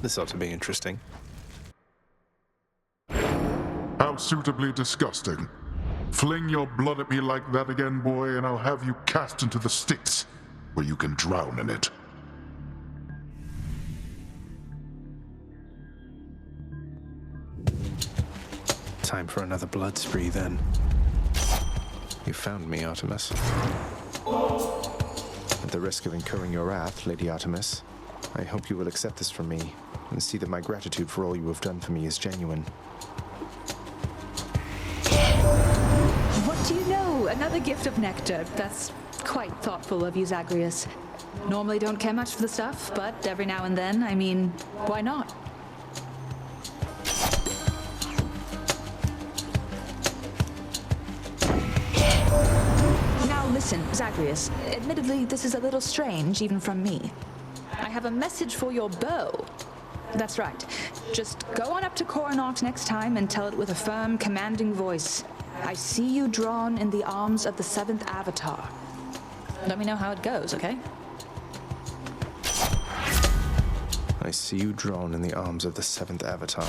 This ought to be interesting. How suitably disgusting. Fling your blood at me like that again, boy, and I'll have you cast into the Styx, where you can drown in it. Time for another blood spree, then. You found me, Artemis. At the risk of incurring your wrath, Lady Artemis, I hope you will accept this from me, and see that my gratitude for all you have done for me is genuine. What do you know? Another gift of nectar. That's quite thoughtful of you, Zagreus. Normally don't care much for the stuff, but every now and then, I mean, why not? Now listen, Zagreus. Admittedly, this is a little strange, even from me. I have a message for your bow. That's right. Just go on up to Coronach next time and tell it with a firm, commanding voice. I see you drawn in the arms of the seventh avatar. Let me know how it goes, okay? I see you drawn in the arms of the seventh avatar.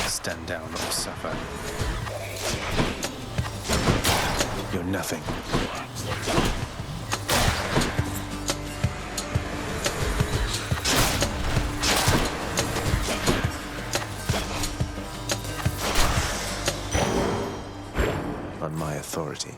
Stand down or suffer. You're nothing. On my authority.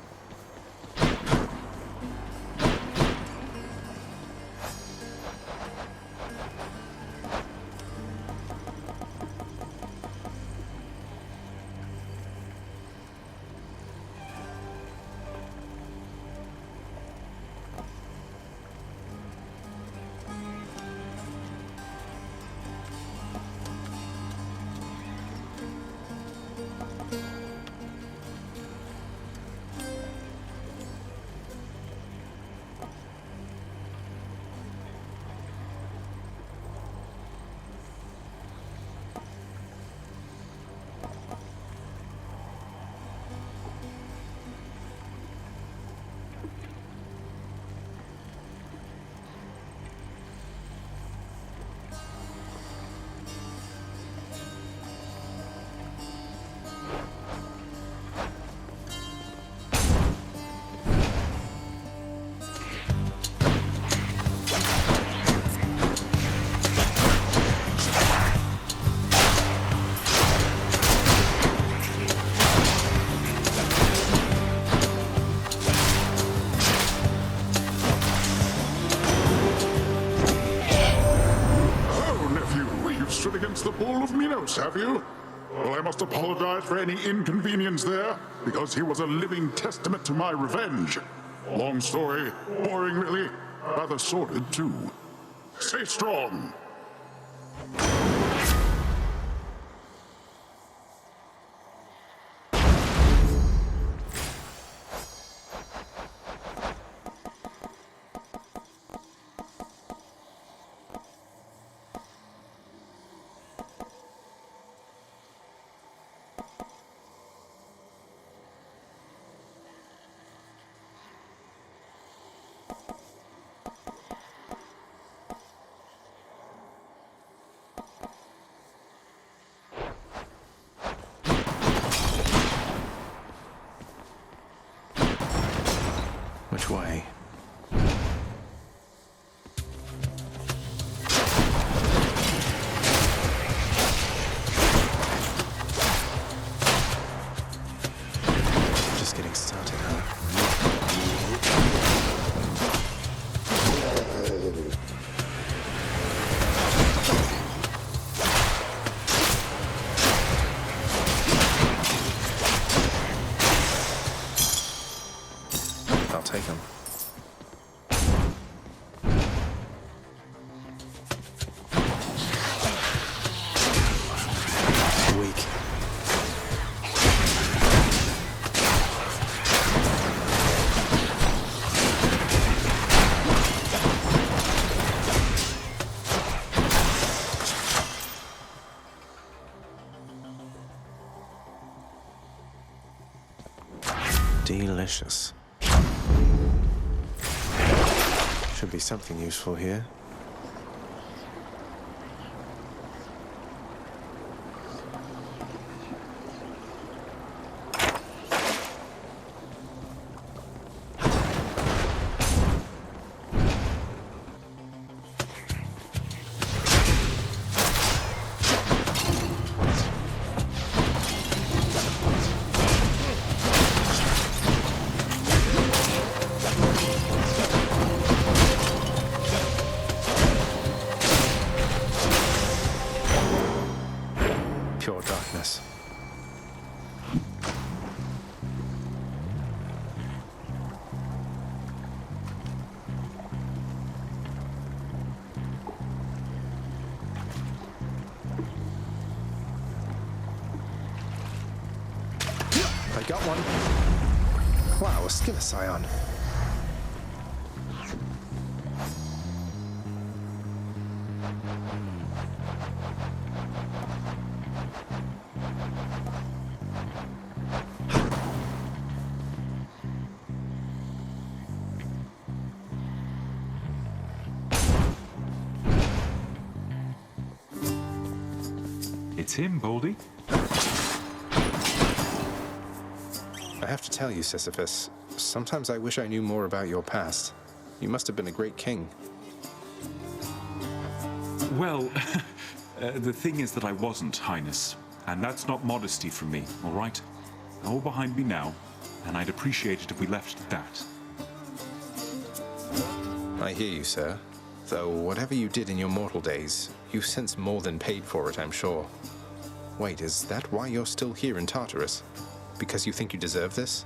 The Bull of Minos, have you? Well, I must apologize for any inconvenience there, because he was a living testament to my revenge. Long story, boring really, rather sordid too. Stay strong. Which way? Just getting started, huh? take them. Weak. Delicious. Should be something useful here. Pure darkness. I got one. Wow, a Skillision. It's him, Baldy. I have to tell you, Sisyphus, sometimes I wish I knew more about your past. You must have been a great king. Well, the thing is that I wasn't, Highness. And that's not modesty from me, all right? All behind me now, and I'd appreciate it if we left it at that. I hear you, sir. Though whatever you did in your mortal days, you've since more than paid for it, I'm sure. Wait, is that why you're still here in Tartarus? Because you think you deserve this?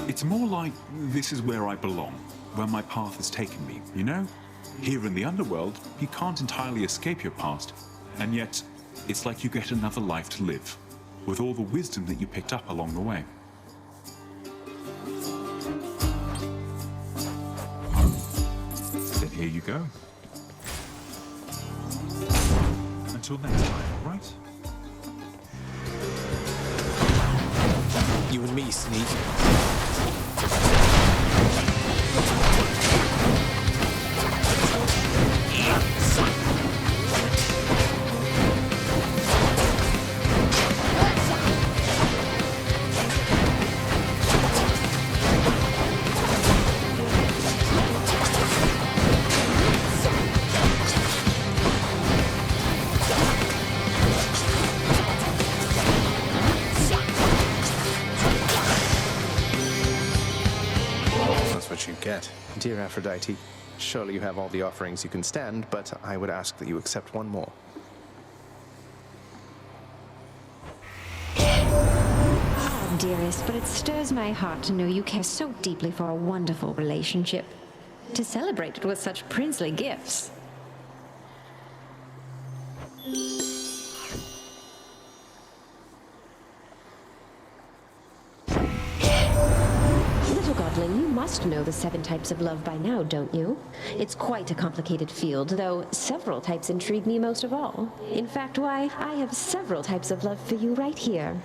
It's more like this is where I belong, where my path has taken me, you know? Here in the underworld, you can't entirely escape your past, and yet it's like you get another life to live, with all the wisdom that you picked up along the way. Then here you go. Until next time, all right? You and me, sneak. You get. Dear Aphrodite, surely you have all the offerings you can stand, but I would ask that you accept one more. Ah, dearest, but it stirs my heart to know you care so deeply for a wonderful relationship. To celebrate it with such princely gifts. You must know the 7 types of love by now, don't you? It's quite a complicated field, though several types intrigue me most of all. In fact, why, I have several types of love for you right here.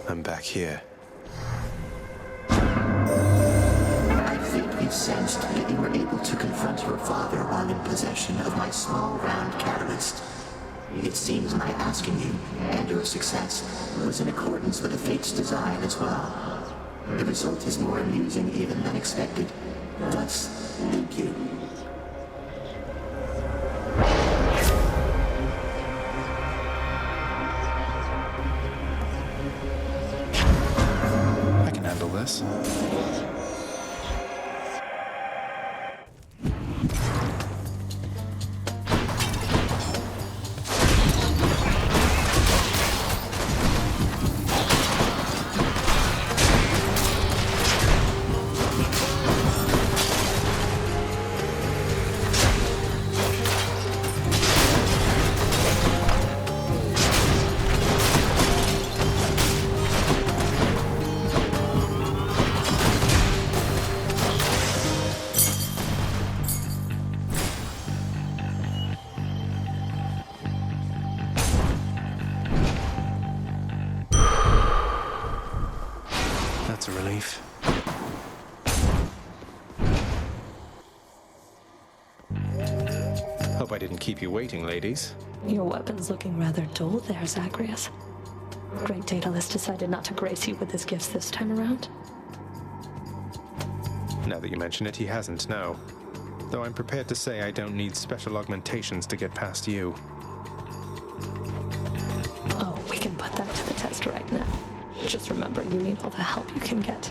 I'm back here. I faintly sensed that you were able to confront your father while in possession of my small round catalyst. It seems my asking you, and your success, was in accordance with the Fate's design as well. The result is more amusing even than expected. Thus, thank you. I can handle this. That's a relief. Hope I didn't keep you waiting, ladies. Your weapon's looking rather dull there, Zagreus. Great Daedalus decided not to grace you with his gifts this time around. Now that you mention it, he hasn't, no. Though I'm prepared to say I don't need special augmentations to get past you. Oh, we can put that to the test right now. Just remember, you need all the help you can get.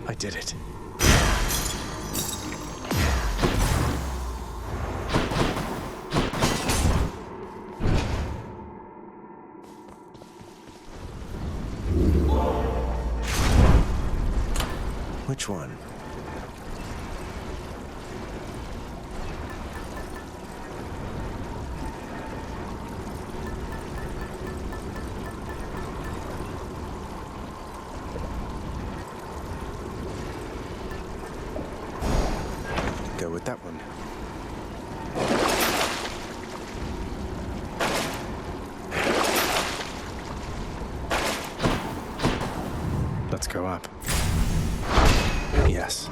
I did it. Which one? Go with that one. Let's go up. Yes.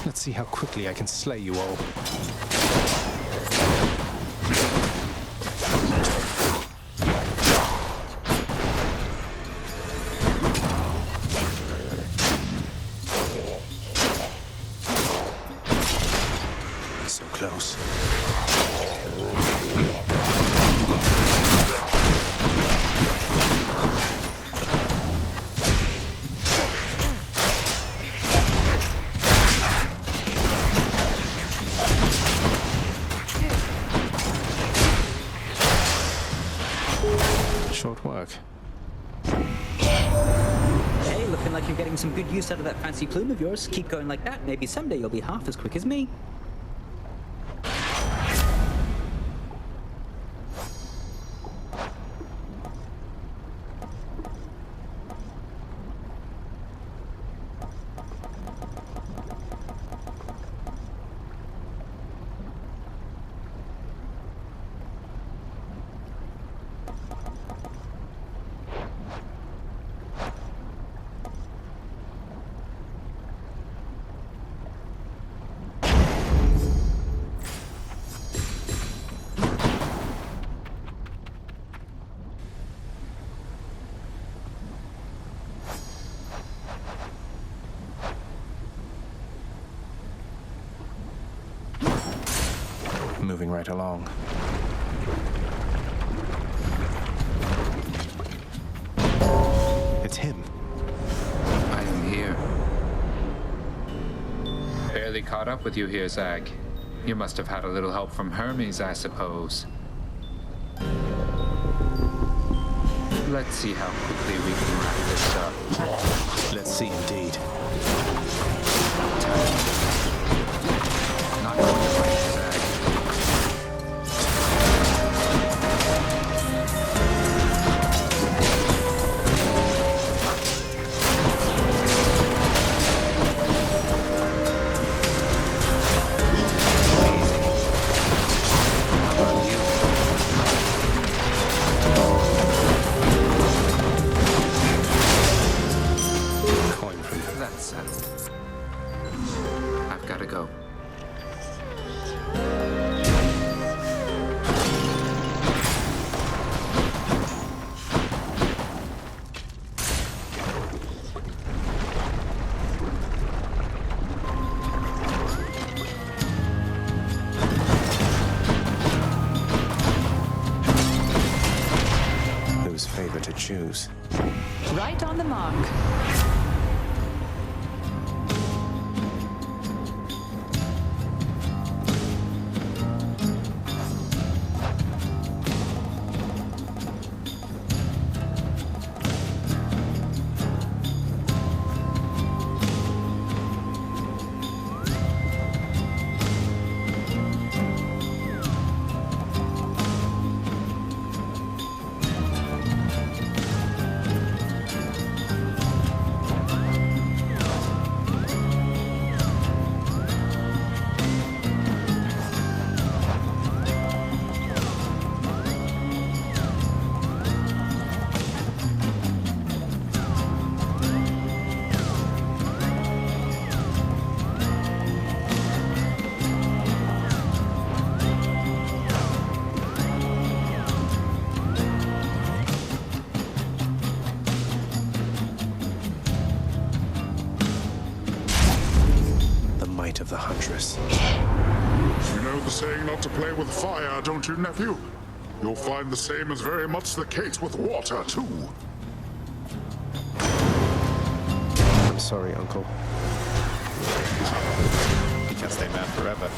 Let's see how quickly I can slay you all. So close. Short work. like you're getting some good use out of that fancy plume of yours. Keep going like that. Maybe someday you'll be half as quick as me. Moving right along. It's him. I am here. Barely caught up with you here, Zag. You must have had a little help from Hermes, I suppose. Let's see how quickly we can wrap this up. Let's see indeed. Not going to fight you, Zag. I've got to go. Whose favor to choose? Right on the mark. Of the Huntress. You know the saying not to play with fire, don't you, nephew? You'll find the same is very much the case with water, too. I'm sorry, Uncle. He can't stay mad forever.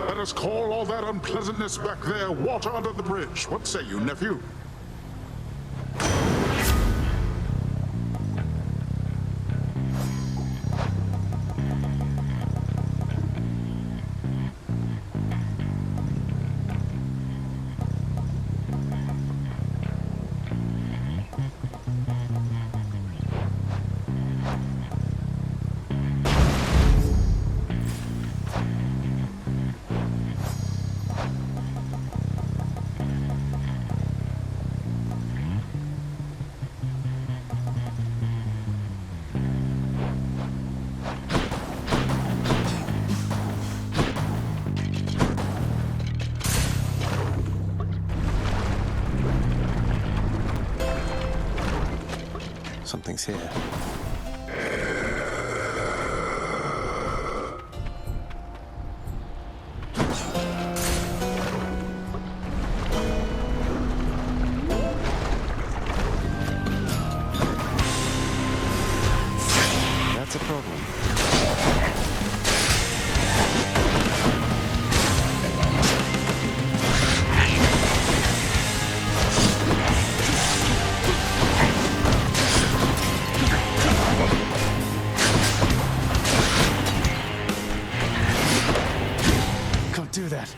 Let us call all that unpleasantness back there water under the bridge. What say you, nephew? Nothing's here. That's a problem. Do that.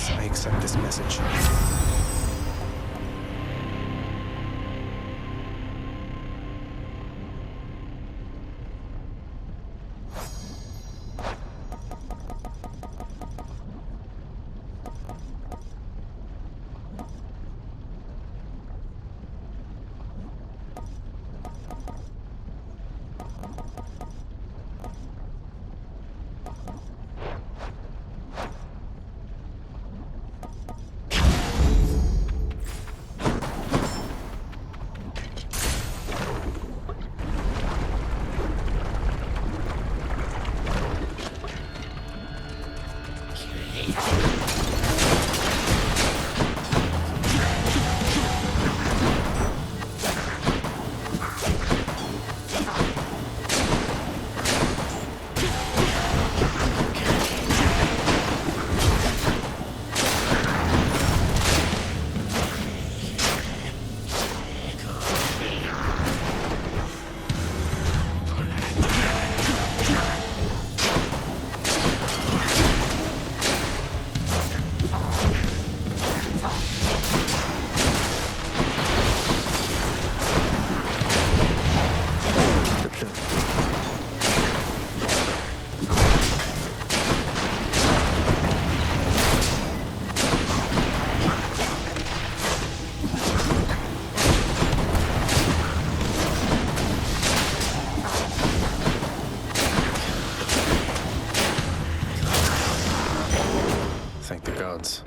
I accept this message. Thank the gods.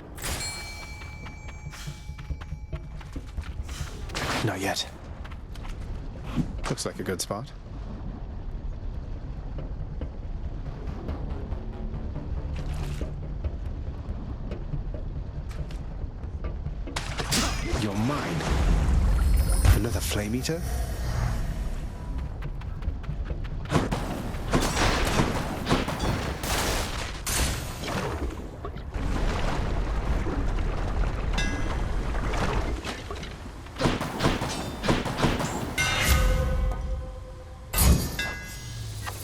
Not yet. Looks like a good spot. You're mine. Another flame eater?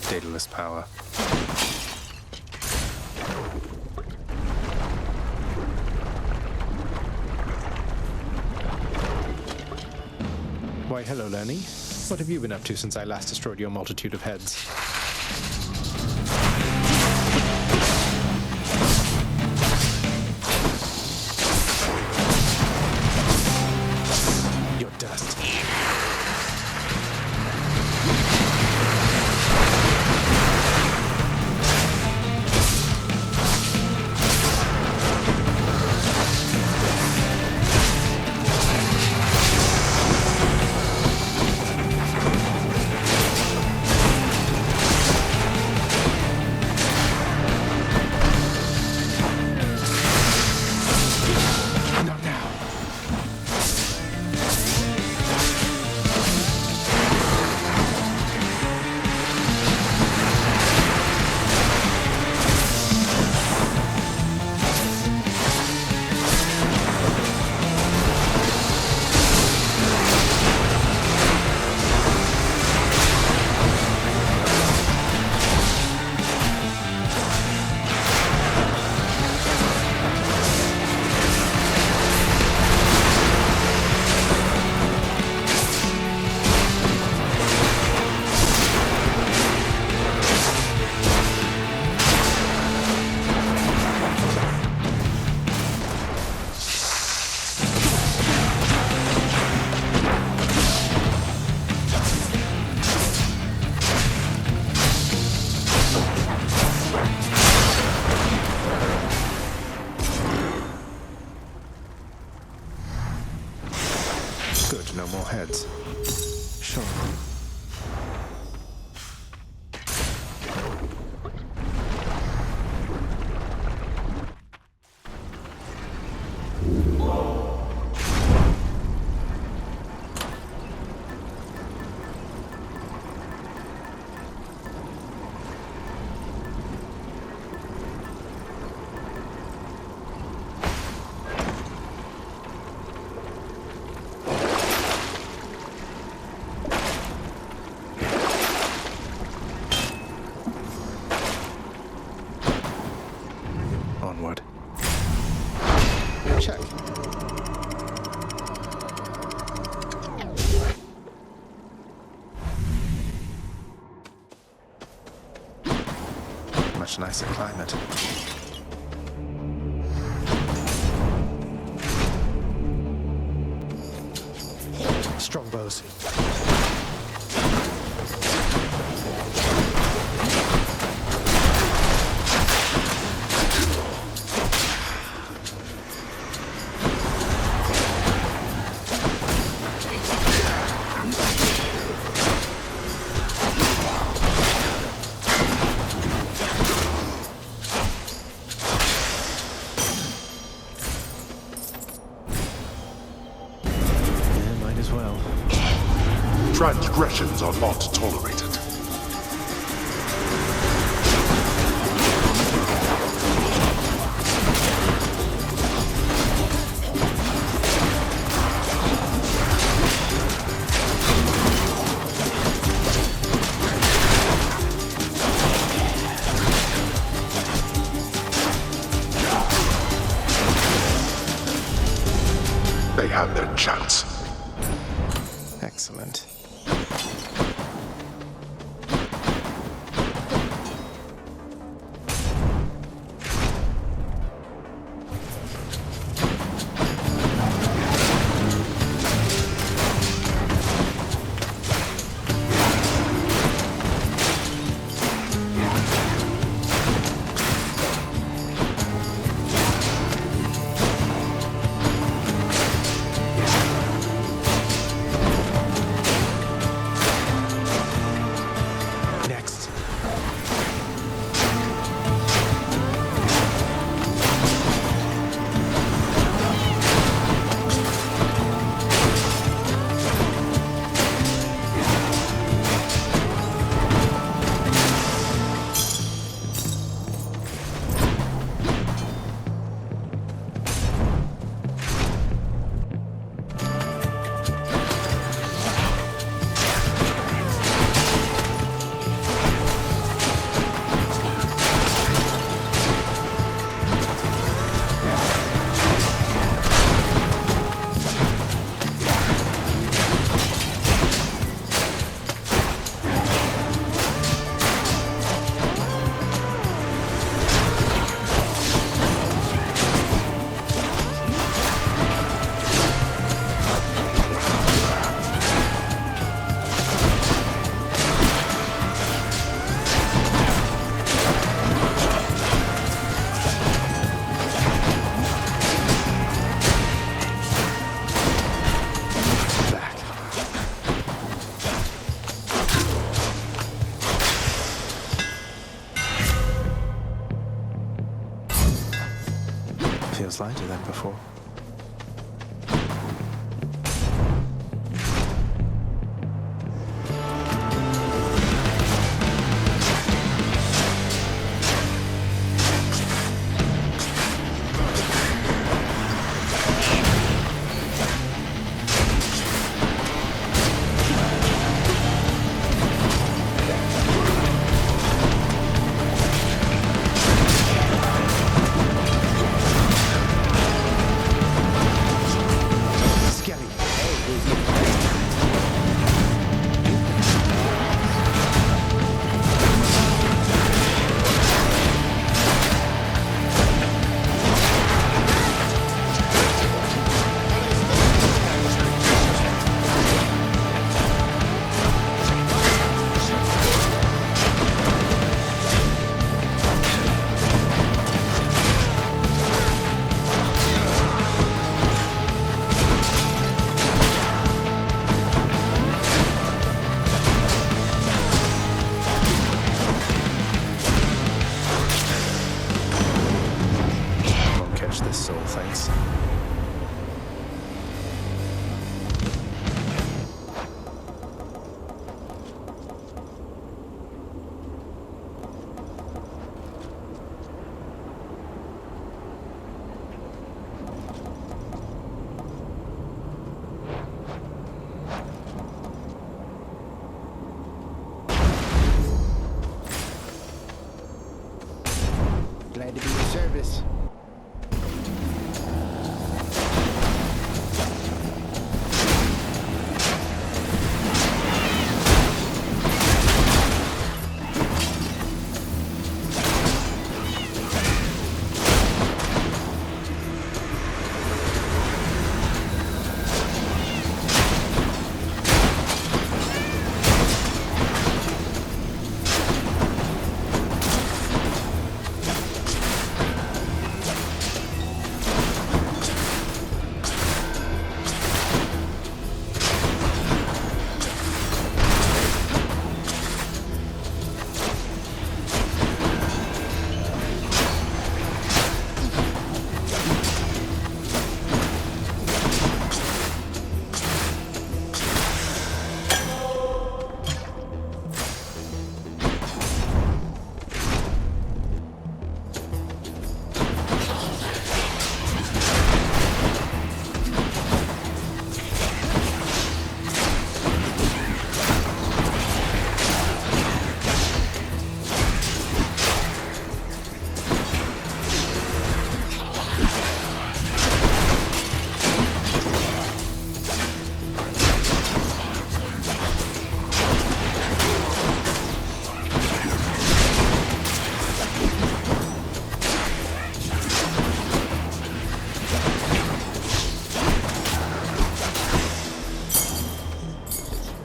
Daedalus power. Why, hello, Lenny. What have you been up to since I last destroyed your multitude of heads? You're dust. your heads. Sure. Onward. Check. Much nicer climate. Strong bows. Transgressions are not tolerated. They had their chance. Excellent. Feels lighter than before. touch this soul, thanks. Glad to be of service.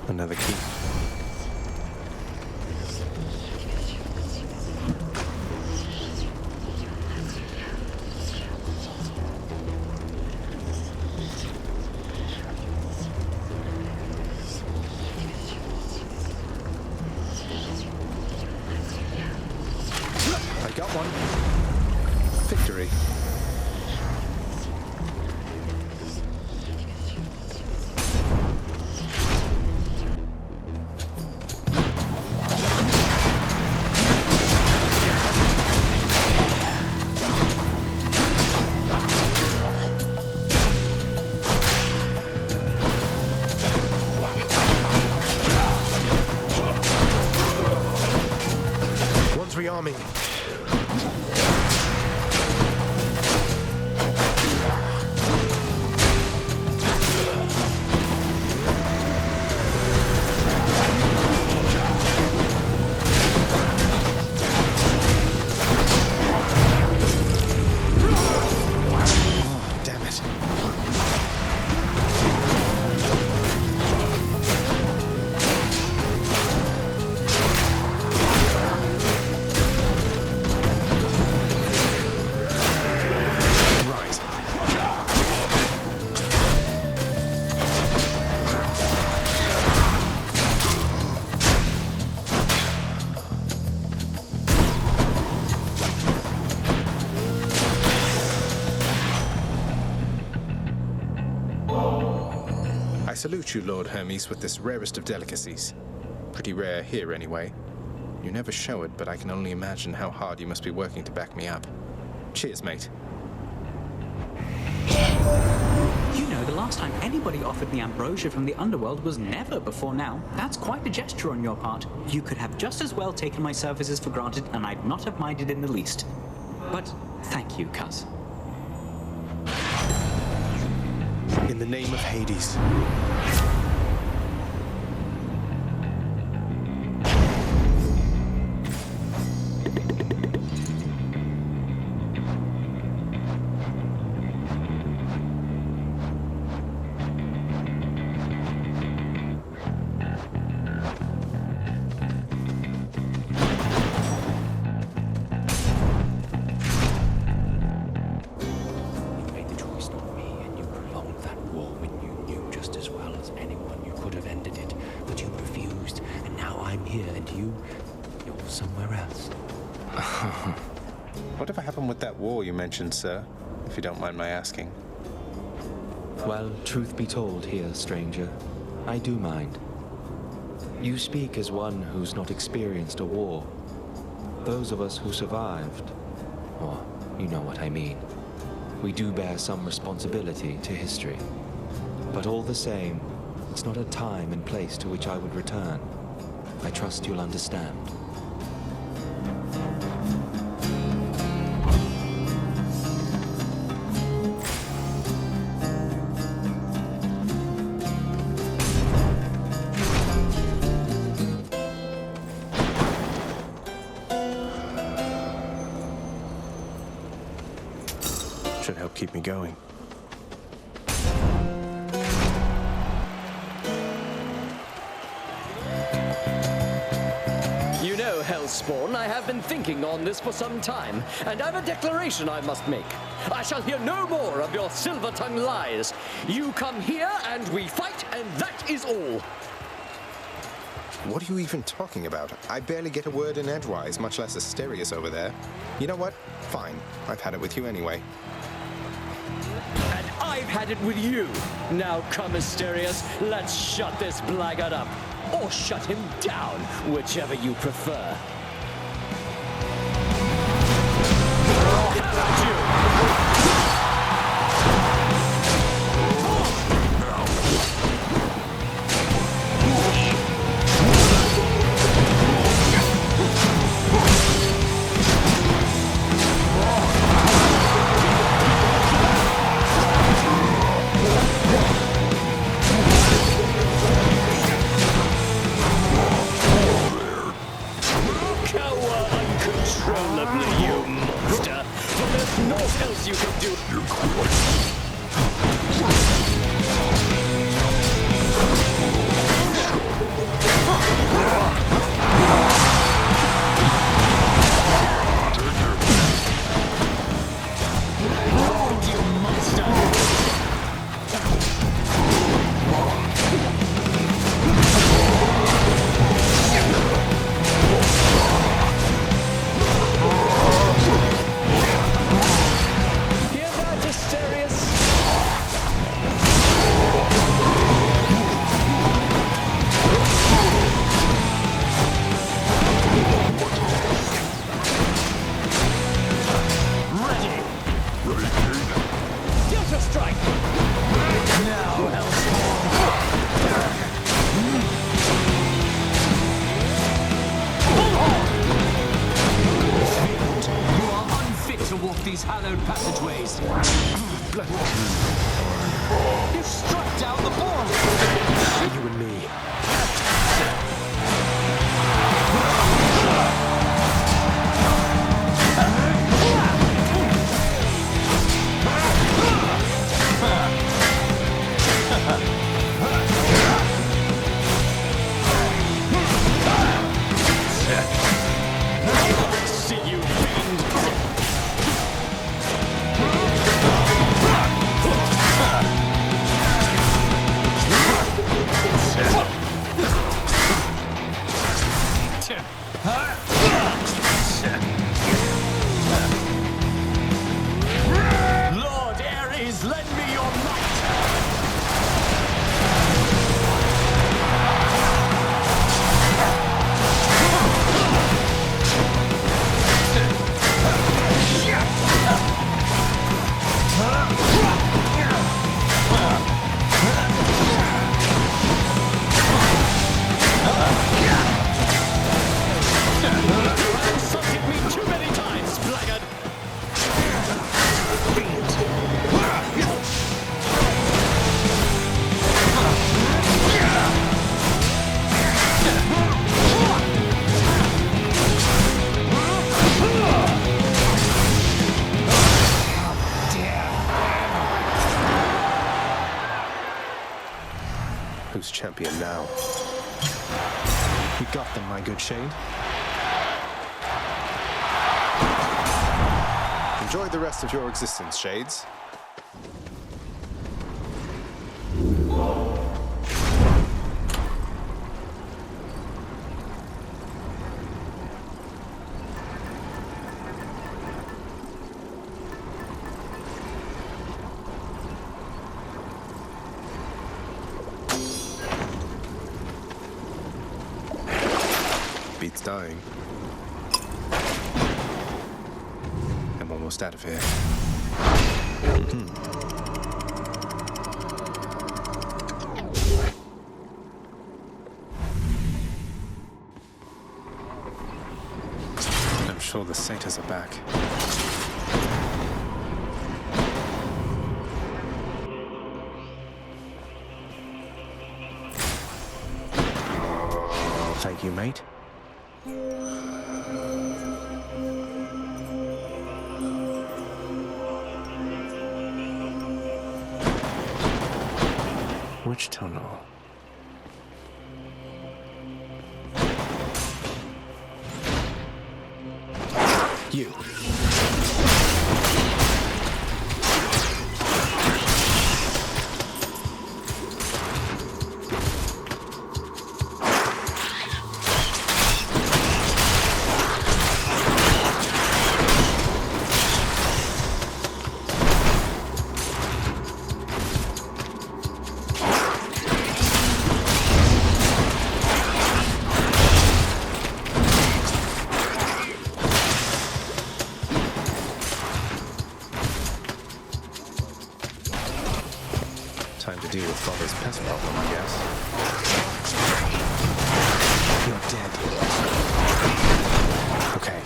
Another key. I got one. Victory. One's rearming. Oh, damn it. I salute you, Lord Hermes, with this rarest of delicacies. Pretty rare here, anyway. You never show it, but I can only imagine how hard you must be working to back me up. Cheers, mate. You know, the last time anybody offered me ambrosia from the underworld was never before now. That's quite a gesture on your part. You could have just as well taken my services for granted, and I'd not have minded in the least. But thank you, cuz. In the name of Hades. Whatever happened with that war you mentioned, sir? if you don't mind my asking? Well, truth be told here, stranger, I do mind. You speak as one who's not experienced a war. Those of us who survived, or you know what I mean, we do bear some responsibility to history. But all the same, it's not a time and place to which I would return. I trust you'll understand. Should help keep me going. You know, Hellspawn, I have been thinking on this for some time, and I've a declaration I must make. I shall hear no more of your silver-tongued lies. You come here, and we fight, and that is all. What are you even talking about? I barely get a word in edgewise, much less Asterius over there. You know what? Fine. I've had it with you anyway. And I've had it with you. Now come, Asterius, let's shut this blackguard up. Or shut him down, whichever you prefer. How about you? Uncontrollably, you monster! But there's naught else you can do. You monster! These hallowed passageways. You struck down the ball. You and me. See you, fiend. Lord Ares, lend me your might! You insulted me too many times, blackguard! Who's champion now? We got them, my good Shade. Enjoy the rest of your existence, Shades. beats dying. I'm almost out of here. I'm sure the satyrs are back. Thank you, mate. Which tunnel? You. Time to deal with Father's pest problem, I guess. You're dead. Okay.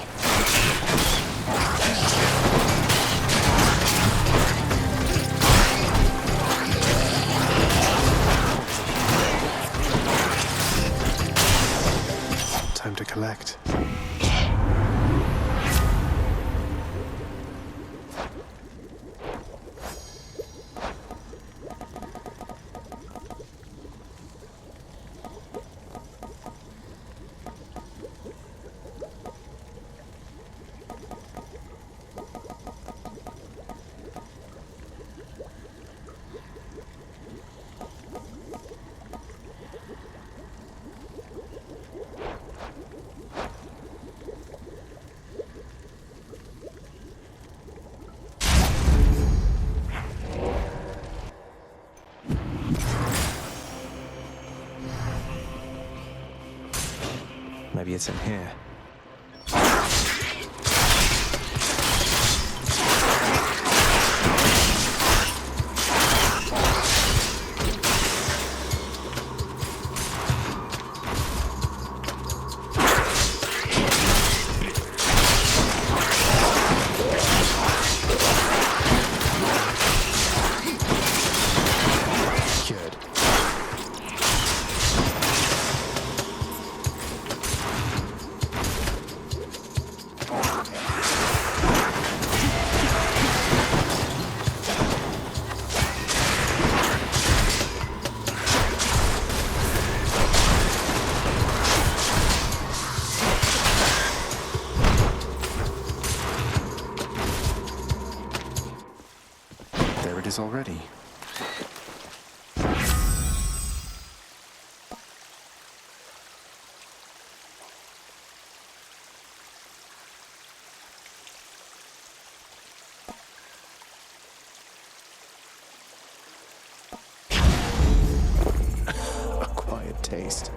Time to collect. Maybe it's in here. Already. Acquired taste.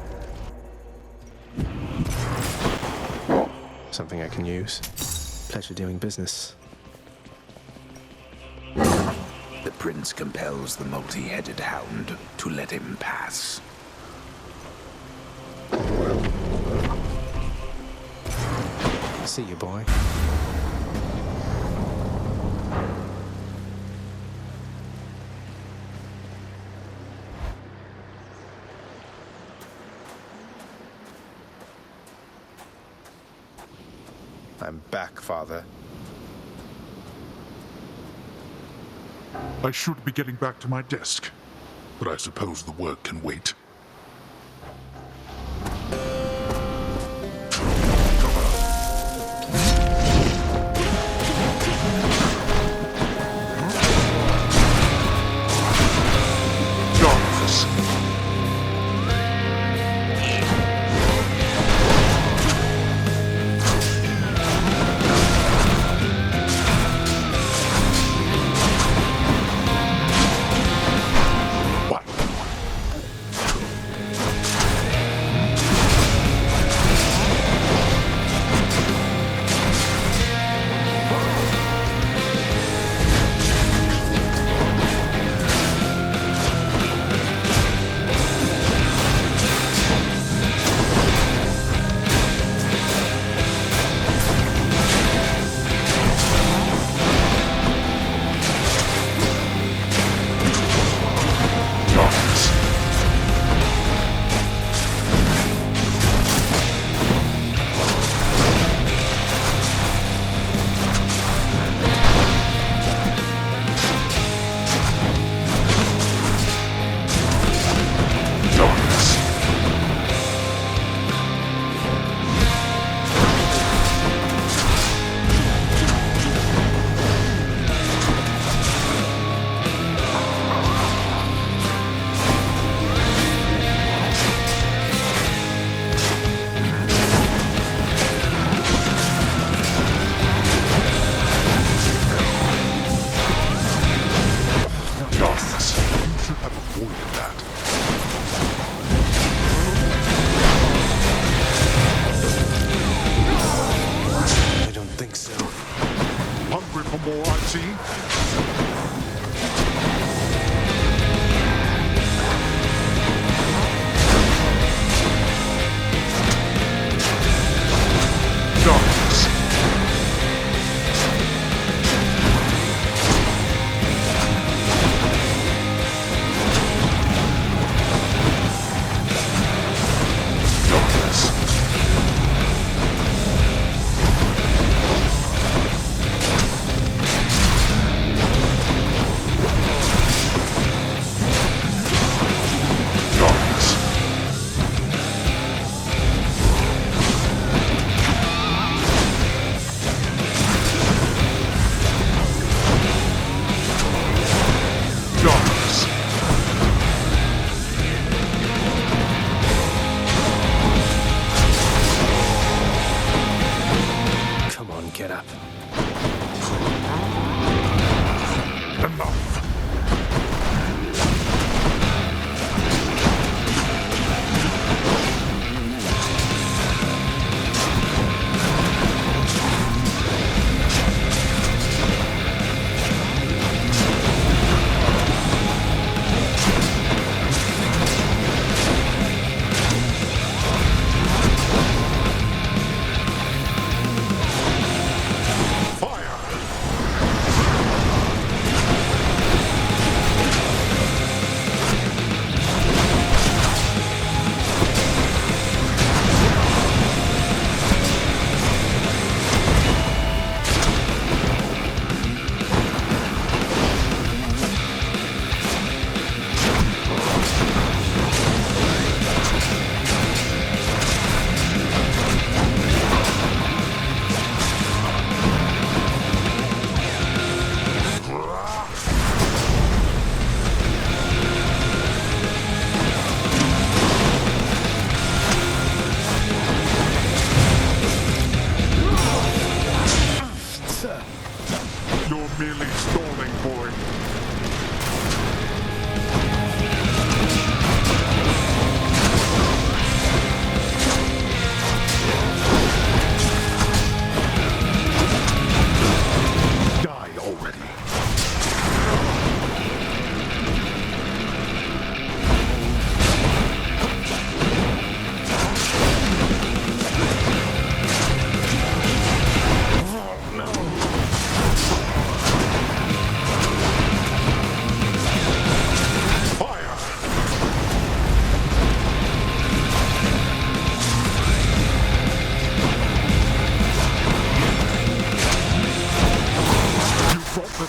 Something I can use. Pleasure doing business. The prince compels the multi-headed hound to let him pass. See you, boy. I'm back, Father. I should be getting back to my desk, but I suppose the work can wait. Enough!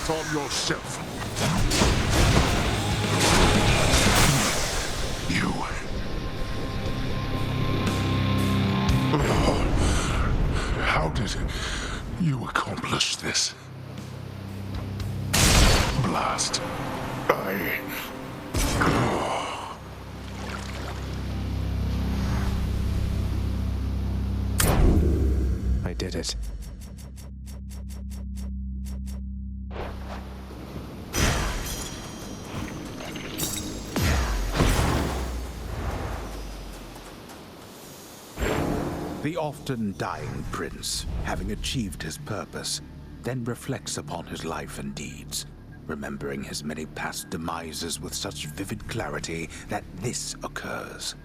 On yourself. You. How did you accomplish this? Blast. I did it. The often dying prince, having achieved his purpose, then reflects upon his life and deeds, remembering his many past demises with such vivid clarity that this occurs.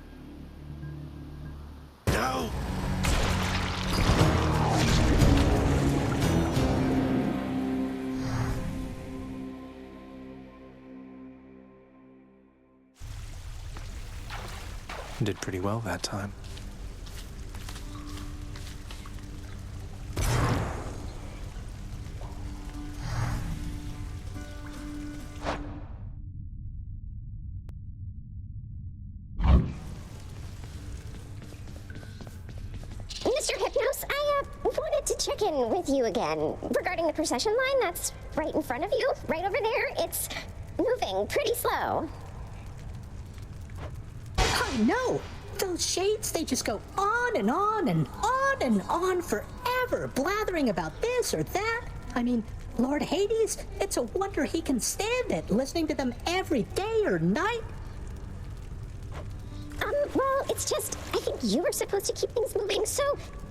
No! Did pretty well that time. Mr. Hypnos, I wanted to check in with you again regarding the procession line that's right in front of you, right over there. It's moving pretty slow. I know! Those shades, they just go on and on and on and on forever, blathering about this or that. I mean, Lord Hades, it's a wonder he can stand it, listening to them every day or night. Well, it's just, I think you were supposed to keep things moving, so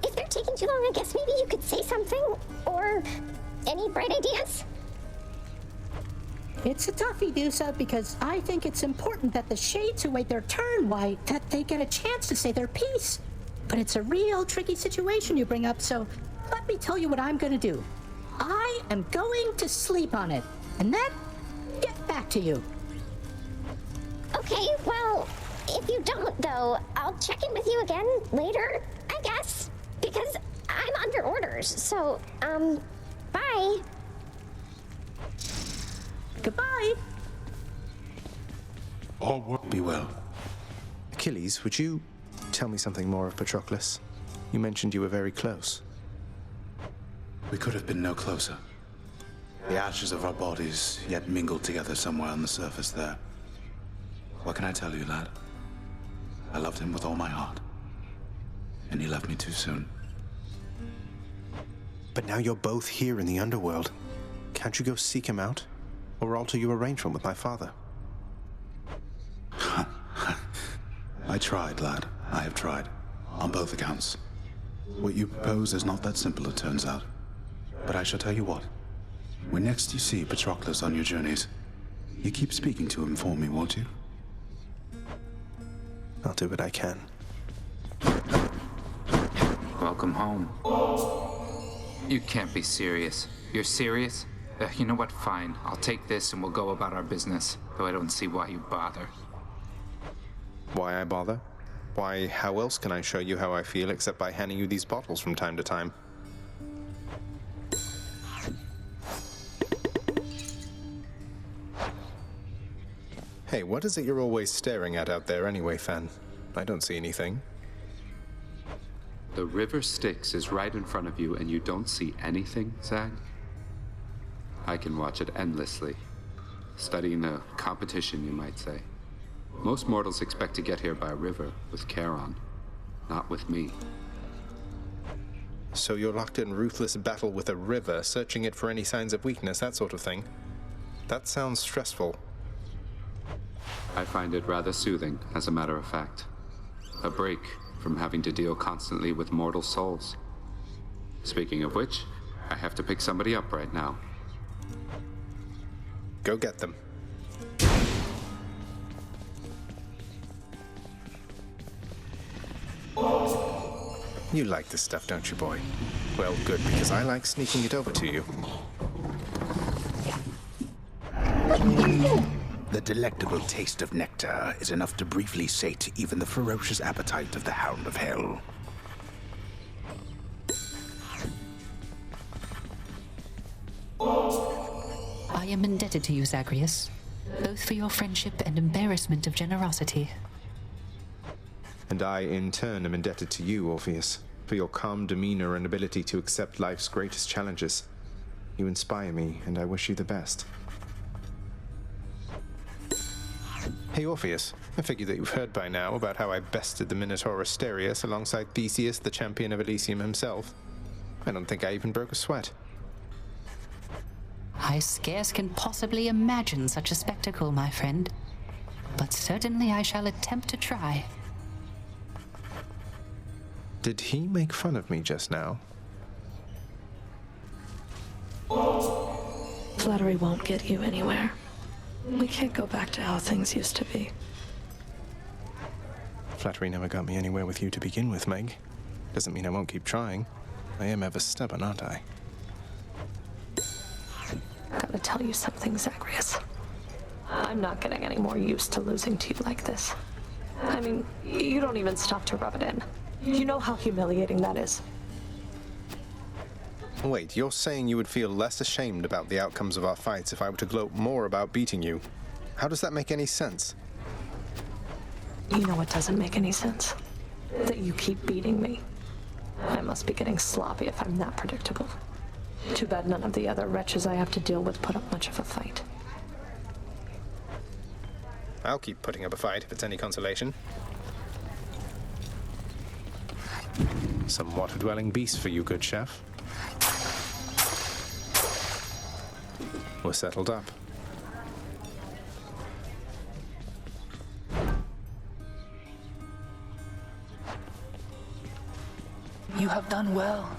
if they're taking too long, I guess maybe you could say something, or any bright ideas? It's a toughie, Dusa, because I think it's important that the shades who wait their turn, why, that they get a chance to say their piece. But it's a real tricky situation you bring up, so let me tell you what I'm gonna do. I am going to sleep on it, and then get back to you. Okay, well, if you don't, though, I'll check in with you again later, I guess, because I'm under orders, so, bye. Goodbye. All would be well. Achilles, would you tell me something more of Patroclus? You mentioned you were very close. We could have been no closer. The ashes of our bodies yet mingled together somewhere on the surface there. What can I tell you, lad? I loved him with all my heart. And he left me too soon. But now you're both here in the underworld. Can't you go seek him out? or alter your arrangement with my father. I tried, lad. I have tried. On both accounts. What you propose is not that simple, it turns out. But I shall tell you what. When next you see Patroclus on your journeys, you keep speaking to him for me, won't you? I'll do what I can. Welcome home. You can't be serious. You're serious? You know what? Fine. I'll take this and we'll go about our business. Though I don't see why you bother. Why I bother? Why, how else can I show you how I feel except by handing you these bottles from time to time? Hey, what is it you're always staring at out there anyway, Fen? I don't see anything. The river Styx is right in front of you and you don't see anything, Zag? I can watch it endlessly. Studying a competition, you might say. Most mortals expect to get here by river, with Charon. Not with me. So you're locked in ruthless battle with a river, searching it for any signs of weakness, that sort of thing. That sounds stressful. I find it rather soothing, as a matter of fact. A break from having to deal constantly with mortal souls. Speaking of which, I have to pick somebody up right now. Go get them. You like this stuff, don't you, boy? Well, good, because I like sneaking it over to you. The delectable taste of nectar is enough to briefly sate even the ferocious appetite of the Hound of Hell. I am indebted to you, Zagreus, both for your friendship and embarrassment of generosity. And I, in turn, am indebted to you, Orpheus, for your calm demeanor and ability to accept life's greatest challenges. You inspire me, and I wish you the best. Hey, Orpheus, I figure that you've heard by now about how I bested the Minotaur Asterius alongside Theseus, the champion of Elysium himself. I don't think I even broke a sweat. I scarce can possibly imagine such a spectacle, my friend. But certainly I shall attempt to try. Did he make fun of me just now? Flattery won't get you anywhere. We can't go back to how things used to be. Flattery never got me anywhere with you to begin with, Meg. Doesn't mean I won't keep trying. I am ever stubborn, aren't I? Gotta tell you something, Zagreus. I'm not getting any more used to losing to you like this. I mean, you don't even stop to rub it in. You know how humiliating that is. Wait, you're saying you would feel less ashamed about the outcomes of our fights if I were to gloat more about beating you? How does that make any sense? You know what doesn't make any sense? That you keep beating me. I must be getting sloppy if I'm that predictable. Too bad none of the other wretches I have to deal with put up much of a fight. I'll keep putting up a fight if it's any consolation. Some water-dwelling beast for you, good chef. We're settled up. You have done well.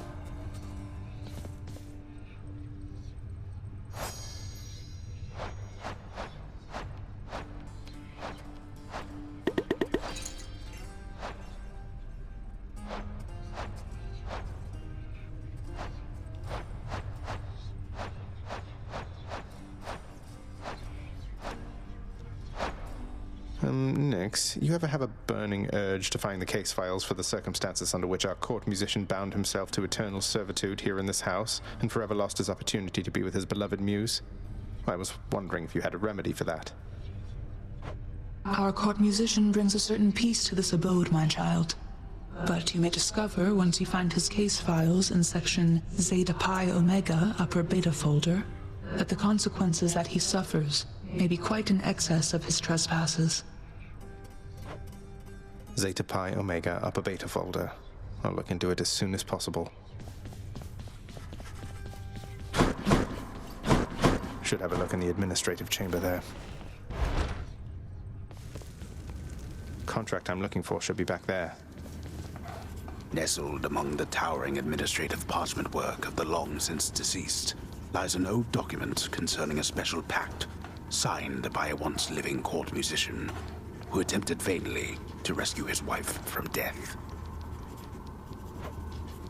Nix, you ever have a burning urge to find the case files for the circumstances under which our court musician bound himself to eternal servitude here in this house and forever lost his opportunity to be with his beloved muse? I was wondering if you had a remedy for that. Our court musician brings a certain peace to this abode, my child. But you may discover, once you find his case files in section Zeta Pi Omega upper beta folder, that the consequences that he suffers may be quite in excess of his trespasses. Zeta Pi Omega upper beta folder. I'll look into it as soon as possible. Should have a look in the administrative chamber there. Contract I'm looking for should be back there. Nestled among the towering administrative parchment work of the long-since deceased lies an old document concerning a special pact signed by a once-living court musician who attempted vainly to rescue his wife from death.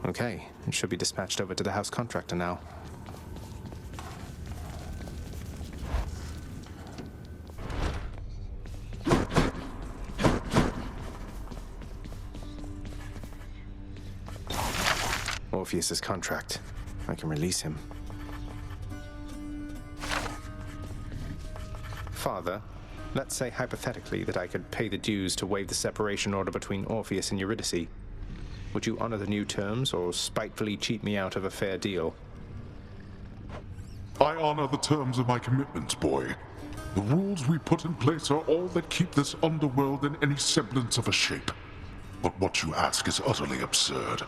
Okay, it should be dispatched over to the house contractor now. Orpheus's contract. I can release him. Father, let's say hypothetically that I could pay the dues to waive the separation order between Orpheus and Eurydice. Would you honor the new terms, or spitefully cheat me out of a fair deal? I honor the terms of my commitments, boy. The rules we put in place are all that keep this underworld in any semblance of a shape. But what you ask is utterly absurd.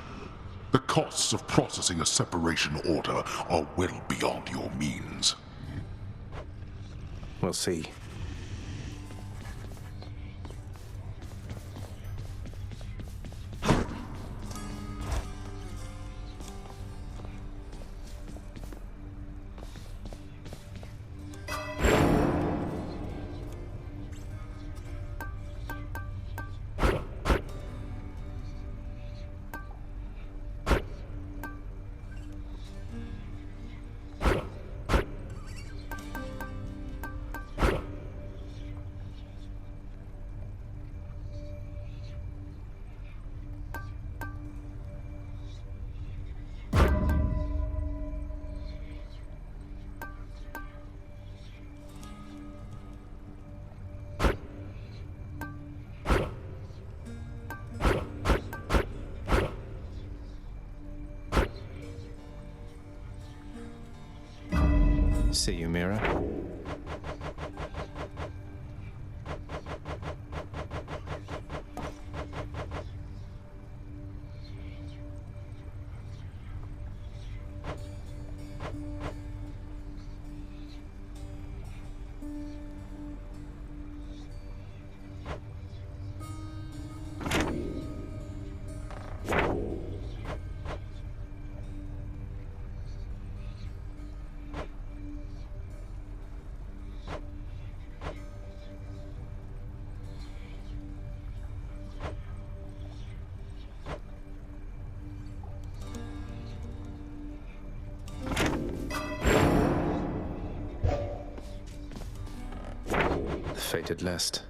The costs of processing a separation order are well beyond your means. We'll see. See you, Mira. Fated list.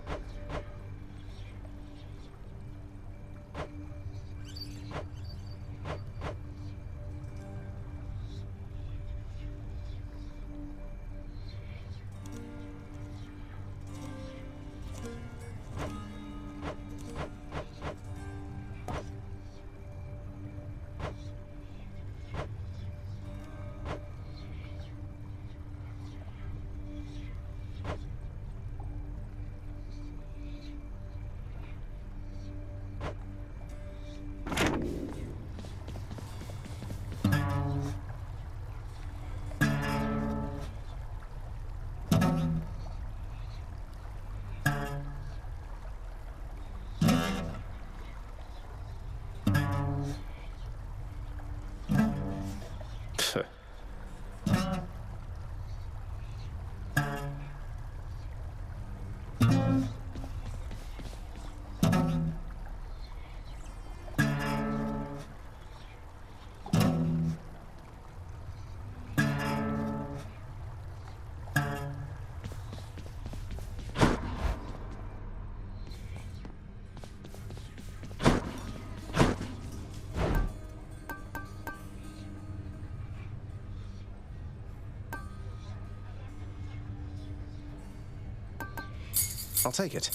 I'll take it.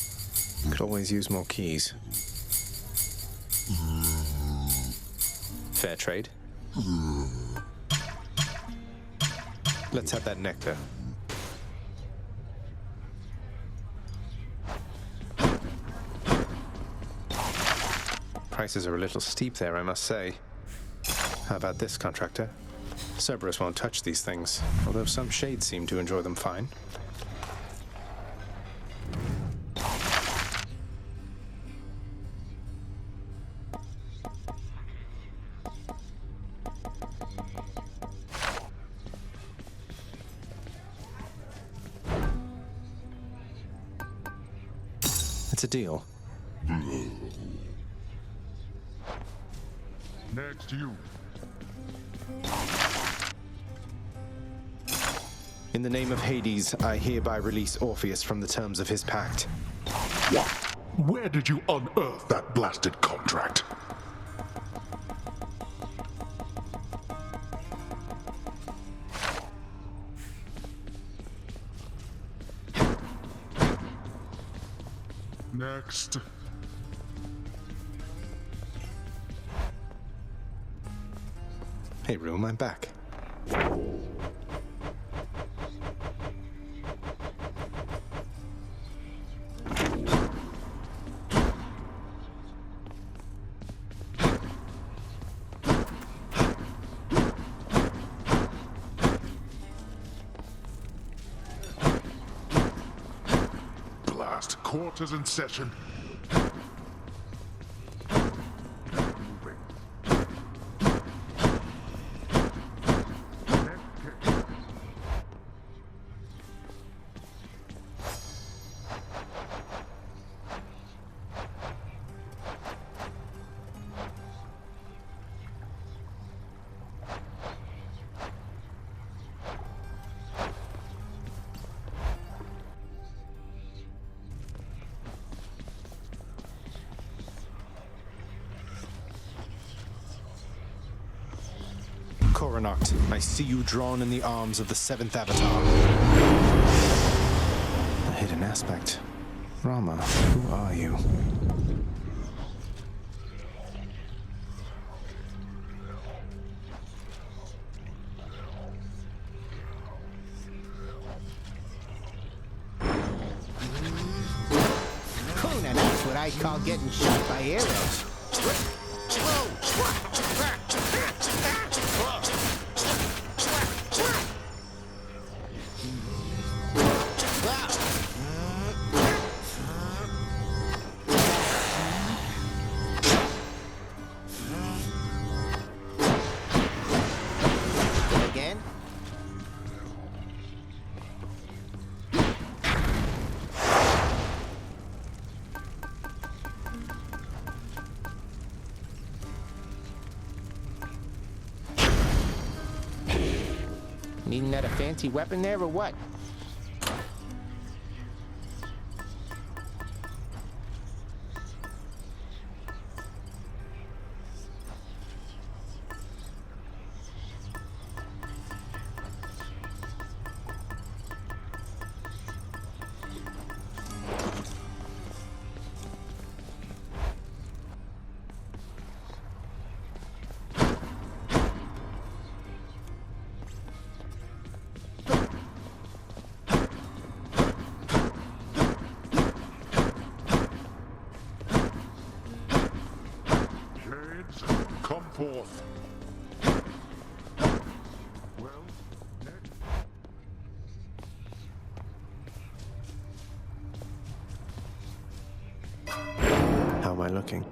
Could always use more keys. Fair trade. Let's have that nectar. Prices are a little steep there, I must say. How about this, contractor? Cerberus won't touch these things, although some shades seem to enjoy them fine. It's a deal. Next, you. In the name of Hades, I hereby release Orpheus from the terms of his pact. What? Where did you unearth that blasted contract? Next. Hey, Room, I'm back. Blast. Quarters in session. Coronacht, I see you drawn in the arms of the seventh avatar. A hidden aspect. Rama, who are you? Cool, now that's what I call getting shot by arrows. Needing that a fancy weapon there or what? Come forth. Well, next. How am I looking?